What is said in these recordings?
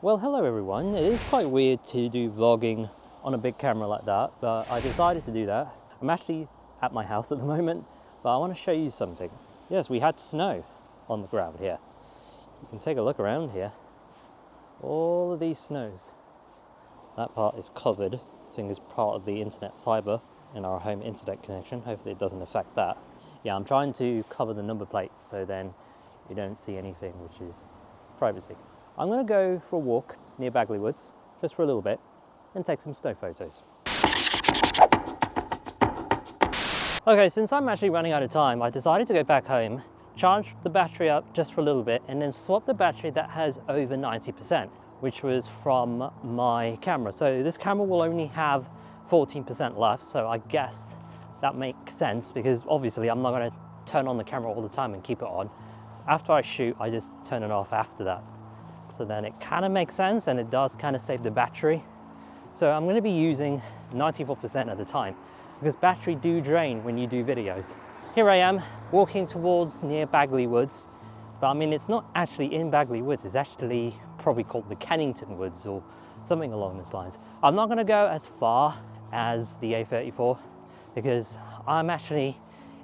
Well, hello everyone. It is quite weird to do vlogging on a big camera like that, but I decided to do that. I'm actually at my house at the moment, but I want to show you something. Yes, we had snow on the ground here. You can take a look around here. All of these snows. That part is covered. I think it's part of the internet fiber in our home internet connection. Hopefully it doesn't affect that. Yeah, I'm trying to cover the number plate so then you don't see anything, which is privacy. I'm going to go for a walk near Bagley Woods, just for a little bit, and take some snow photos. Okay, since I'm actually running out of time, I decided to go back home, charge the battery up just for a little bit, and then swap the battery that has over 90%, which was from my camera. So this camera will only have 14% left, so I guess that makes sense, because obviously I'm not going to turn on the camera all the time and keep it on. After I shoot, I just turn it off after that. So then it kind of makes sense, and it does kind of save the battery. So I'm going to be using 94% of the time, because battery do drain when you do videos. Here I am walking towards near Bagley Woods, but I mean it's not actually in Bagley Woods, it's actually probably called the Kennington Woods or something along those lines. I'm not going to go as far as the A34 because I'm actually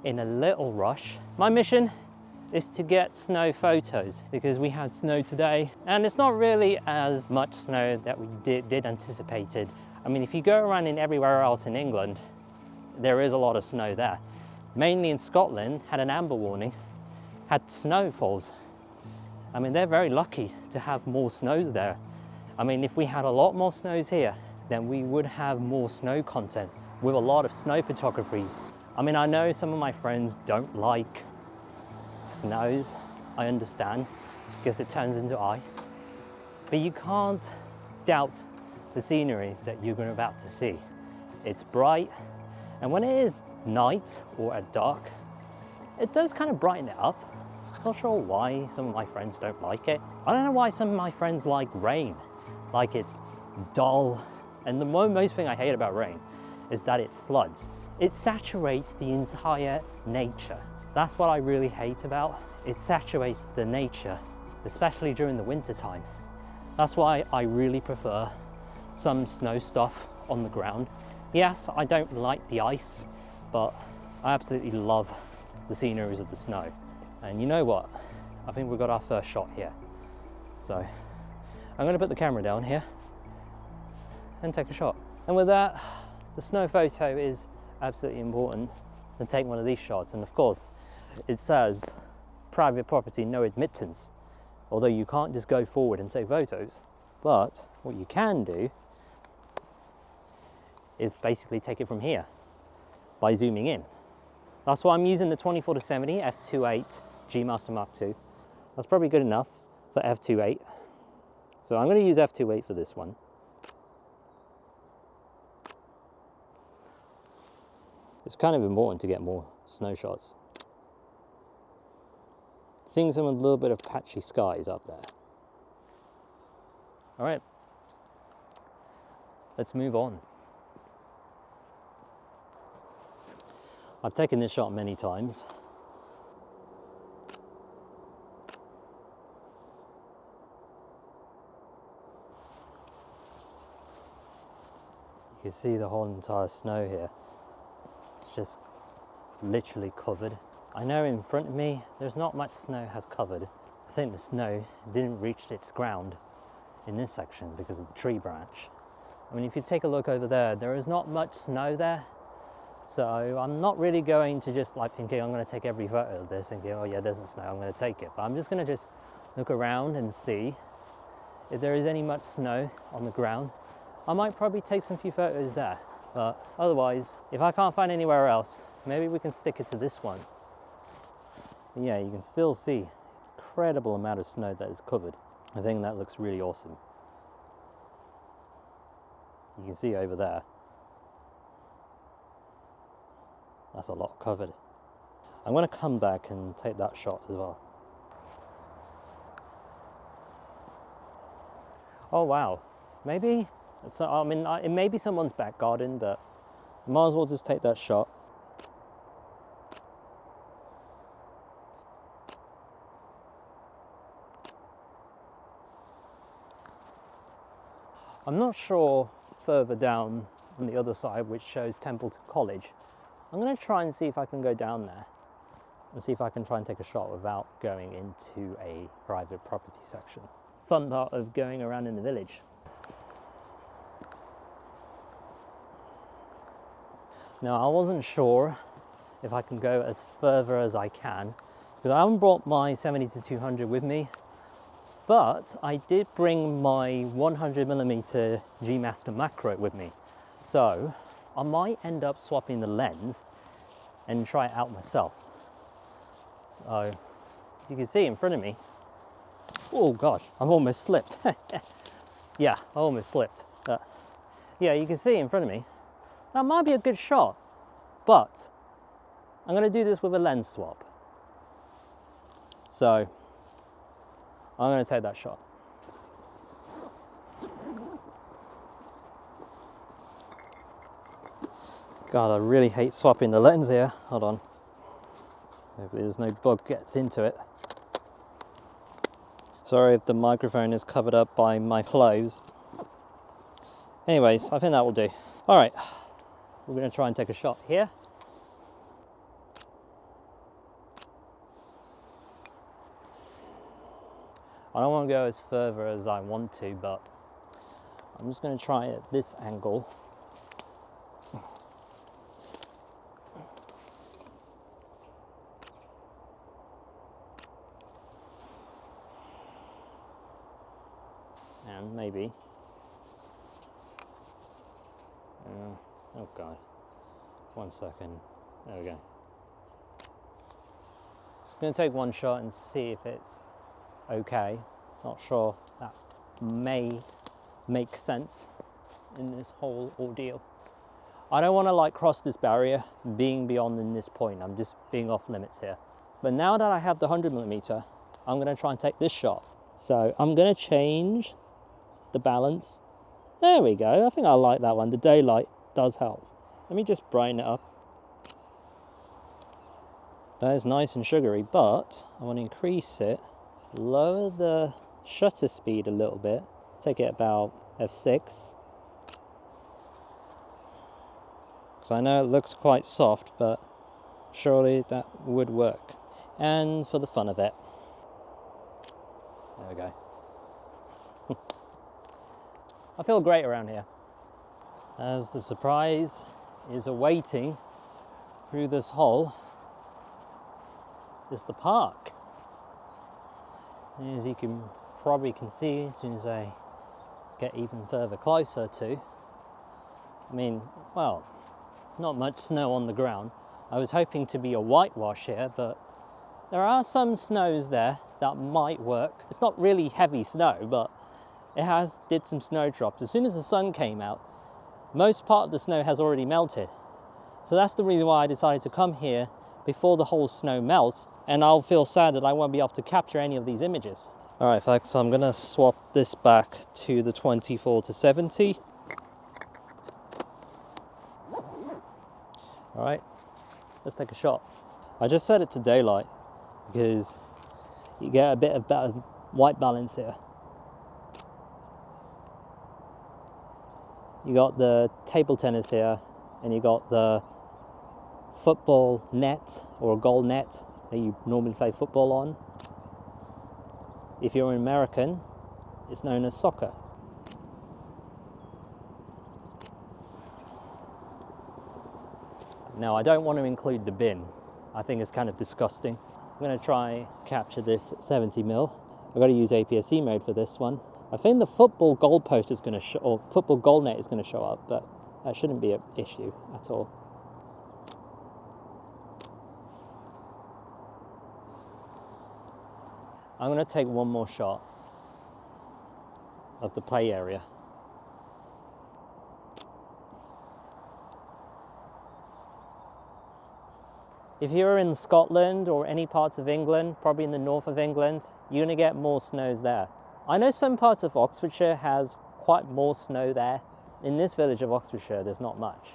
in a little rush. My mission is to get snow photos because we had snow today, and it's not really as much snow that we did anticipated. I mean, if you go around in everywhere else in England, there is a lot of snow there. Mainly in Scotland, had an amber warning, had snowfalls. I mean, they're very lucky to have more snows there. I mean, if we had a lot more snows here, then we would have more snow content with a lot of snow photography. I mean, I know some of my friends don't like snows, I understand, because it turns into ice, but you can't doubt the scenery that you're about to see. It's bright, and when it is night or at dark, it does kind of brighten it up. Not sure why some of my friends don't like it. I don't know why some of my friends like rain, like it's dull. And the most thing I hate about rain is that it floods. It saturates the entire nature. That's what I really hate about it. It saturates the nature, especially during the winter time. That's why I really prefer some snow stuff on the ground. Yes, I don't like the ice, but I absolutely love the sceneries of the snow. And you know what? I think we've got our first shot here. So I'm going to put the camera down here and take a shot. And with that, the snow photo is absolutely important to take one of these shots. And of course, it says private property, no admittance. Although you can't just go forward and take photos. But what you can do is basically take it from here by zooming in. That's why I'm using the 24-70 f2.8 G Master Mark II. That's probably good enough for f2.8. So I'm going to use f2.8 for this one. It's kind of important to get more snow shots. Seeing some a little bit of patchy skies up there. All right, let's move on. I've taken this shot many times. You can see the whole entire snow here. It's just literally covered. I know in front of me, there's not much snow has covered. I think the snow didn't reach its ground in this section because of the tree branch. I mean, if you take a look over there, there is not much snow there. So I'm not really going to just like thinking I'm going to take every photo of this, thinking, oh yeah, there's the snow, I'm going to take it. But I'm just going to just look around and see if there is any much snow on the ground. I might probably take some few photos there. But otherwise, if I can't find anywhere else, maybe we can stick it to this one. But yeah, you can still see incredible amount of snow that is covered. I think that looks really awesome. You can see over there. That's a lot covered. I'm going to come back and take that shot as well. Oh wow, maybe, so I mean, it may be someone's back garden, but I might as well just take that shot. I'm not sure further down on the other side, which shows Templeton College. I'm going to try and see if I can go down there and see if I can try and take a shot without going into a private property section. Fun part of going around in the village. Now, I wasn't sure if I can go as further as I can because I haven't brought my 70-200 with me, but I did bring my 100mm G Master macro with me. So I might end up swapping the lens and try it out myself. So as you can see in front of me, oh gosh, I've almost slipped. Yeah, I almost slipped. But yeah, you can see in front of me, that might be a good shot, but I'm going to do this with a lens swap. So I'm going to take that shot. God, I really hate swapping the lens here. Hold on. Hopefully there's no bug gets into it. Sorry if the microphone is covered up by my clothes. Anyways, I think that will do. All right, we're going to try and take a shot here. I don't want to go as further as I want to, but I'm just going to try it at this angle. And maybe, oh God, 1 second, there we go. I'm going to take one shot and see if it's okay. Not sure that may make sense in this whole ordeal. I don't want to like cross this barrier being beyond in this point. I'm just being off limits here. But now that I have the 100mm, I'm going to try and take this shot. So I'm going to change the balance. There we go. I think I like that one. The daylight does help. Let me just brighten it up. That is nice and sugary, but I want to increase it, lower the shutter speed a little bit, take it about f6. Because I know it looks quite soft, but surely that would work. And for the fun of it, there we go. I feel great around here. As the surprise is awaiting through this hole is the park. And as you can probably see, as soon as I get even further closer to, I mean, well, not much snow on the ground. I was hoping to be a whitewash here, but there are some snows there that might work. It's not really heavy snow, but it did some snow drops. As soon as the sun came out, most part of the snow has already melted. So that's the reason why I decided to come here before the whole snow melts, and I'll feel sad that I won't be able to capture any of these images. All right, folks, so I'm gonna swap this back to the 24-70. All right, let's take a shot. I just set it to daylight because you get a bit of better white balance here. You got the table tennis here, and you got the football net or goal net that you normally play football on. If you're an American, it's known as soccer. Now, I don't want to include the bin. I think it's kind of disgusting. I'm going to try capture this at 70mm. I've got to use APS-C mode for this one. I think the football goal post is going to show, or football goal net is going to show up, but that shouldn't be an issue at all. I'm going to take one more shot of the play area. If you're in Scotland or any parts of England, probably in the north of England, you're going to get more snows there. I know some parts of Oxfordshire has quite more snow there. In this village of Oxfordshire, there's not much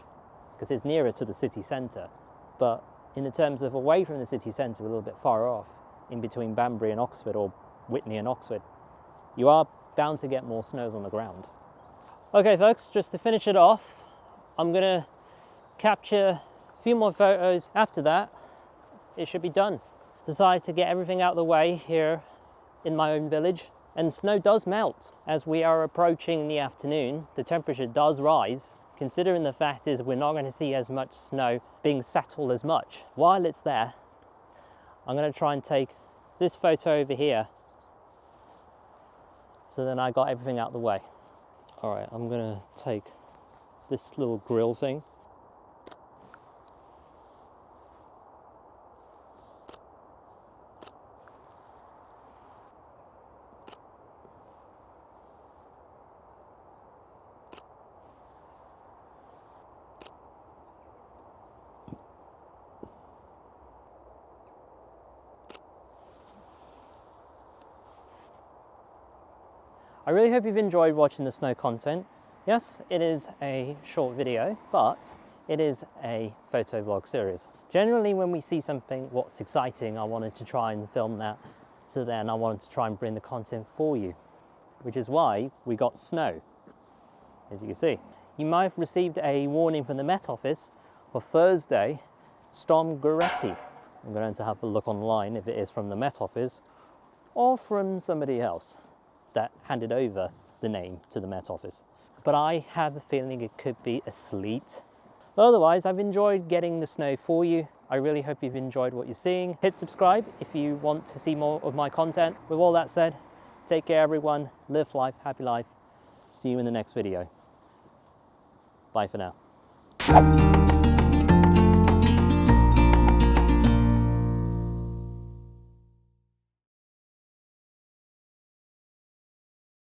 because it's nearer to the city centre. But in the terms of away from the city centre, a little bit far off, in between Banbury and Oxford or Whitney and Oxford, you are bound to get more snows on the ground. Okay folks, just to finish it off, I'm gonna capture a few more photos. After that, it should be done. Decided to get everything out of the way here in my own village. And snow does melt. As we are approaching the afternoon, the temperature does rise. Considering the fact is we're not going to see as much snow being settled as much. While it's there, I'm going to try and take this photo over here. So then I got everything out of the way. All right, I'm going to take this little grill thing. I really hope you've enjoyed watching the snow content. Yes, it is a short video, but it is a photo vlog series. Generally, when we see something what's exciting, I wanted to try and film that. So then I wanted to try and bring the content for you, which is why we got snow, as you can see. You might have received a warning from the Met Office for Thursday, Storm Goretti. I'm going to have a look online if it is from the Met Office or from somebody else that handed over the name to the Met Office. But I have a feeling it could be a sleet. But otherwise, I've enjoyed getting the snow for you. I really hope you've enjoyed what you're seeing. Hit subscribe if you want to see more of my content. With all that said, take care everyone, live life, happy life. See you in the next video. Bye for now.